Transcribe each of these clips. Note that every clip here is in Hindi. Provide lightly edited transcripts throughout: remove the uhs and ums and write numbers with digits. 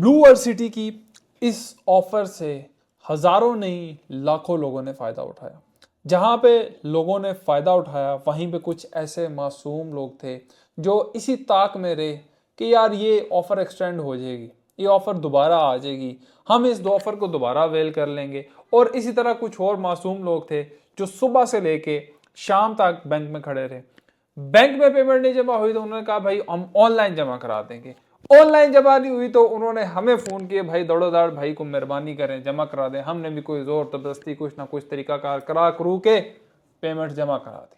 ब्लू वर्ल्ड सिटी की इस ऑफर से हजारों नहीं लाखों लोगों ने फायदा उठाया। जहां पे लोगों ने फायदा उठाया वहीं पे कुछ ऐसे मासूम लोग थे जो इसी ताक में रहे कि यार ये ऑफर एक्सटेंड हो जाएगी, ये ऑफर दोबारा आ जाएगी, हम इस ऑफर को दोबारा अवेल कर लेंगे। और इसी तरह कुछ और मासूम लोग थे जो सुबह से लेके शाम तक बैंक में खड़े रहे। बैंक में पेमेंट नहीं जमा हुई तो उन्होंने कहा भाई हम ऑनलाइन जमा करा देंगे। ऑनलाइन जमा नहीं हुई तो उन्होंने हमें फोन किए, भाई दौड़ोदार भाई को मेहरबानी करें जमा करा दें। हमने भी कोई जोर जबरदस्ती कुछ ना कुछ तरीका कार करा करू के पेमेंट जमा करा दी।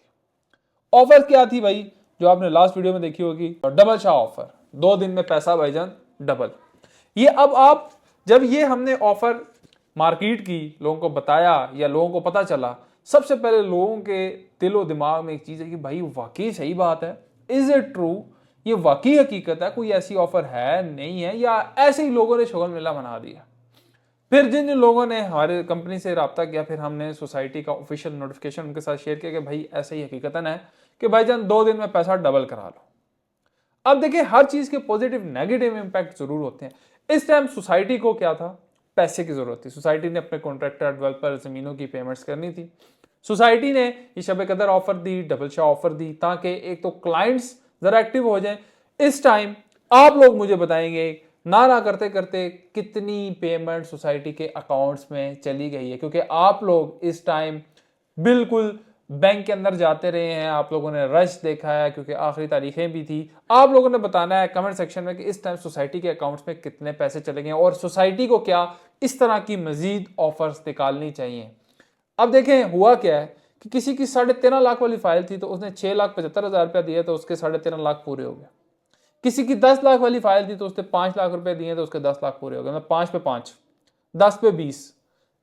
ऑफर क्या थी भाई, जो आपने लास्ट वीडियो में देखी होगी, डबल शाह ऑफर, 2 दिन में पैसा भाईजान डबल। ये अब आप जब ये हमने ऑफर मार्केट की लोगों को बताया या लोगों को पता चला, सबसे पहले लोगों के दिलो दिमाग में एक चीज है कि भाई वाकई सही बात है, इज इट ट्रू, ये वाकई हकीकत है, कोई ऐसी ऑफर है नहीं है या ऐसे ही लोगों ने शोगल मेला बना दिया। फिर जिन लोगों ने हमारे कंपनी से रब्ता किया, फिर हमने सोसाइटी का ऑफिशियल नोटिफिकेशन उनके साथ शेयर किया कि भाई ऐसे ही हकीकतन है कि भाईजान 2 दिन में पैसा डबल करा लो। अब देखिए हर चीज के पॉजिटिव नेगेटिव इंपैक्ट जरूर होते हैं। इस टाइम सोसाइटी को क्या था, पैसे की जरूरत थी। सोसाइटी ने अपने कॉन्ट्रैक्टर डेवलपर जमीनों की पेमेंट्स करनी थी। सोसाइटी ने ये शब कदर ऑफर दी, डबल शाह ऑफर दी, ताकि एक तो क्लाइंट्स जरा एक्टिव हो जाएं। इस टाइम आप लोग मुझे बताएंगे ना करते करते कितनी पेमेंट सोसाइटी के अकाउंट्स में चली गई है, क्योंकि आप लोग इस टाइम बिल्कुल बैंक के अंदर जाते रहे हैं, आप लोगों ने रश देखा है क्योंकि आखिरी तारीखें भी थी। आप लोगों ने बताना है कमेंट सेक्शन में कि इस टाइम सोसाइटी के अकाउंट्स में कितने पैसे चले गए और सोसाइटी को क्या इस तरह की मजीद ऑफर्स निकालनी चाहिए। अब देखें हुआ क्या है कि किसी की 13.5 लाख वाली फाइल थी तो उसने 6,75,000 रुपया दिए तो उसके 13.5 लाख पूरे हो गए। किसी की 10 लाख वाली फाइल थी तो उसने 5 लाख रुपए दिए तो उसके 10 लाख पूरे हो गए। मैं 5 पे 5, 10 पे 20,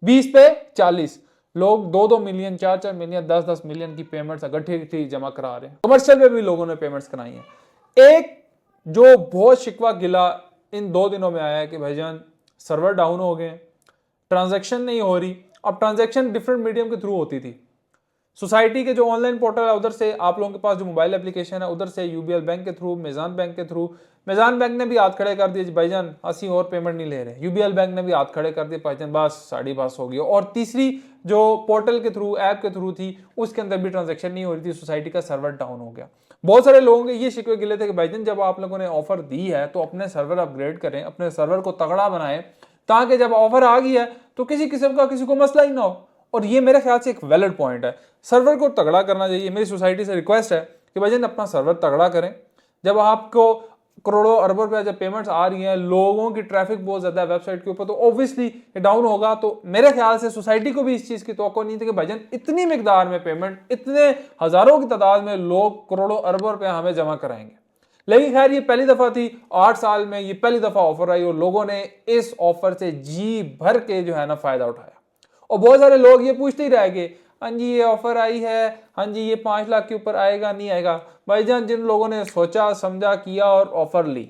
20 पे 40 लोग 2-2 मिलियन, 4-4 मिलियन, 10-10 मिलियन की पेमेंट्स इकट्ठी जमा करा रहे हैं। कमर्शियल में भी लोगों ने पेमेंट्स कराई है। एक जो बहुत शिकवा गिला इन 2 दिनों में आया है कि भाईजान सर्वर डाउन हो गए, ट्रांजैक्शन नहीं हो रही। अब ट्रांजैक्शन डिफरेंट मीडियम के थ्रू होती थी। सोसाइटी के जो ऑनलाइन पोर्टल है उधर से, आप लोगों के पास जो मोबाइल एप्लीकेशन है उधर से, यूबीएल बैंक के थ्रू, मेजान बैंक के थ्रू। मेजान बैंक ने भी हाथ खड़े कर दिए भाईजान अस्सी और पेमेंट नहीं ले रहे। यूबीएल बैंक ने भी हाथ खड़े कर दिए भाईजान बस साड़ी बस हो गई। और तीसरी जो पोर्टल के थ्रू, ऐप के थ्रू थी, उसके अंदर भी ट्रांजेक्शन नहीं हो रही थी, सोसाइटी का सर्वर डाउन हो गया। बहुत सारे लोगों के ये शिकवे गिले थे कि भाईजान जब आप लोगों ने ऑफर दी है तो अपने सर्वर अपग्रेड करें, अपने सर्वर को तगड़ा बनाएं, ताकि जब ऑफर आ गई है तो किसी किस्म का किसी को मसला ही ना हो। और ये मेरे ख्याल से एक वैलिड पॉइंट है, सर्वर को तगड़ा करना चाहिए। मेरी सोसाइटी से रिक्वेस्ट है कि भाईजान अपना सर्वर तगड़ा करें। जब आपको करोड़ों अरबों रुपया जब पेमेंट्स आ रही हैं, लोगों की ट्रैफिक बहुत ज्यादा है वेबसाइट के ऊपर, तो ऑब्वियसली डाउन होगा। तो मेरे ख्याल से सोसाइटी को भी इस चीज की तवक्को नहीं थी कि भाईजान इतनी मिकदार में पेमेंट, इतने हजारों की तादाद में लोग करोड़ों अरबों रुपया हमें जमा कराएंगे। लेकिन खैर ये पहली दफा थी 8 साल में, ये पहली दफा ऑफर आई और लोगों ने इस ऑफर से जी भर के जो है ना फायदा उठाया। और बहुत सारे लोग ये पूछते ही रह गए, हाँ जी ये ऑफर आई है, हाँ जी ये 5 लाख के ऊपर आएगा नहीं आएगा। भाईजान जिन लोगों ने सोचा समझा किया और ऑफर ली,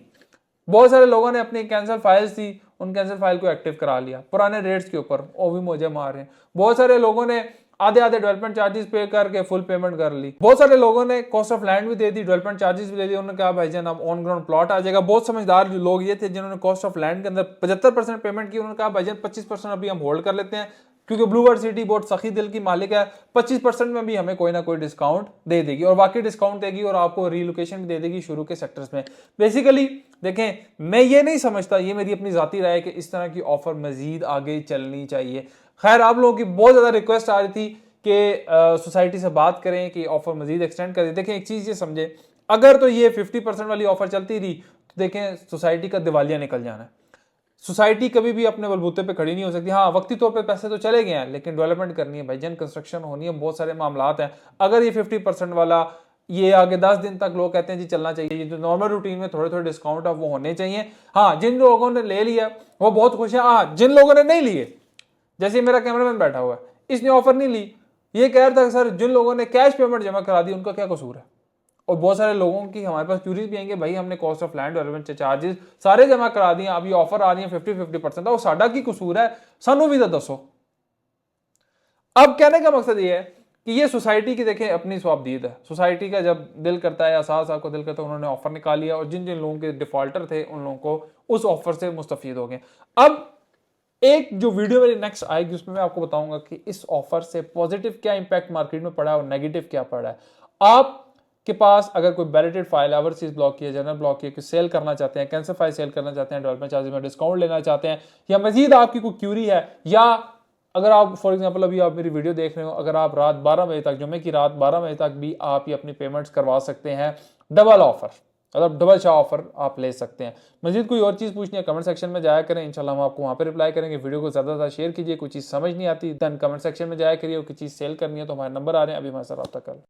बहुत सारे लोगों ने अपनी कैंसिल फाइल्स थी उन कैंसिल फाइल को एक्टिव करा लिया पुराने रेट्स के ऊपर, वो भी मौजे मार रहे हैं। बहुत सारे लोगों ने आधे डेवलपमेंट चार्जेस पे करके फुल पेमेंट कर ली। बहुत सारे लोगों ने कॉस्ट ऑफ लैंड भी दे दी, डेवलपमेंट चार्जेस भी दे दिए। उन्होंने कहा भाईजान अब ऑन ग्राउंड प्लॉट आ जाएगा। बहुत समझदार लोग ये थे जिन्होंने कॉस्ट ऑफ लैंड के अंदर 75% पेमेंट की। उन्होंने कहा भाईजान 25% अभी हम होल्ड कर लेते हैं, क्योंकि ब्लू वर्ल्ड सिटी बहुत सखी दिल की मालिक है, 25% में भी हमें कोई ना कोई डिस्काउंट दे देगी और बाकी डिस्काउंट देगी और आपको रीलोकेशन भी दे देगी शुरू के सेक्टर्स में। बेसिकली देखें, मैं ये नहीं समझता, ये मेरी अपनी जाती राय है कि इस तरह की ऑफर मजीद आगे चलनी चाहिए। खैर आप लोगों की बहुत ज्यादा रिक्वेस्ट आ रही थी कि सोसाइटी से बात करें कि ऑफर मजीद एक्सटेंड करें। देखें एक चीज ये समझे, अगर तो ये 50% वाली ऑफर चलती रही तो देखें सोसाइटी का दिवालिया निकल जाना है। सोसाइटी कभी भी अपने बलबूते पे खड़ी नहीं हो सकती। हाँ वक्ती तौर पे पैसे तो चले गए हैं, लेकिन डेवलपमेंट करनी है भाईजान, कंस्ट्रक्शन होनी है, बहुत सारे मामलात हैं। अगर ये 50% वाला ये आगे 10 दिन तक लोग कहते हैं जी चलना चाहिए, ये जो नॉर्मल रूटीन में थोड़े थोड़े डिस्काउंट है वो होने चाहिए। हाँ जिन लोगों ने ले लिया वो बहुत खुश है। हाँ जिन लोगों ने नहीं लिए, जैसे मेरा कैमरामैन बैठा हुआ है, इसने ऑफर नहीं ली, ये कह रहा था सर जिन लोगों ने कैश पेमेंट जमा करा दी उनका क्या कसूर है। और बहुत सारे लोगों की हमारे पास क्यूरीज भी आएंगे, भाई हमने cost of land development charges सारे जमा करा दिए, अब ये ऑफर आ रही है 50-50% और साडा की कसूर है, सानू भी तो दसो। अब कहने का मकसद ये है कि ये सोसाइटी की देखें अपनी स्वाबदीद है। सोसाइटी का जब दिल करता है या साहब को दिल करता है, उन्होंने ऑफर निकाल लिया और जिन जिन लोगों के डिफॉल्टर थे उन लोगों को उस ऑफर से मुस्तफीद हो गए। अब एक जो वीडियो मेरी नेक्स्ट आएगी उसमें मैं आपको बताऊंगा कि इस ऑफर से पॉजिटिव क्या इंपैक्ट मार्केट में पड़ा है और नेगेटिव क्या पड़ा है। आप के पास अगर कोई बैलेटेड फाइल ओवरसीज ब्लॉक किया, जनरल ब्लॉक किया, सेल करना चाहते हैं, कैंसिल फाइल सेल करना चाहते हैं, डेवलपमेंट चार्जेस में डिस्काउंट लेना चाहते हैं, या मजीद आपकी कोई क्यूरी है, या अगर आप फॉर एग्जांपल अभी आप मेरी वीडियो देख रहे हो, अगर आप रात 12 बजे तक, जुम्मे की रात 12 बजे तक भी आप ये अपनी पेमेंट्स करवा सकते हैं, डबल ऑफर, मतलब डबल शाह ऑफर आप ले सकते हैं। मजीद कोई और चीज़ पूछनी है कमेंट सेक्शन में जाया करें, इंशाल्लाह हम आपको वहाँ पे रिप्लाई करेंगे। वीडियो को ज़्यादा ज़्यादा शेयर कीजिए। कोई चीज़ समझ नहीं आती दैन कमेंट सेक्शन में जाया करिए, कोई चीज़ सेल करनी है तो हमारे नंबर आ रहे हैं, अभी हमारे साथ रब्ता कर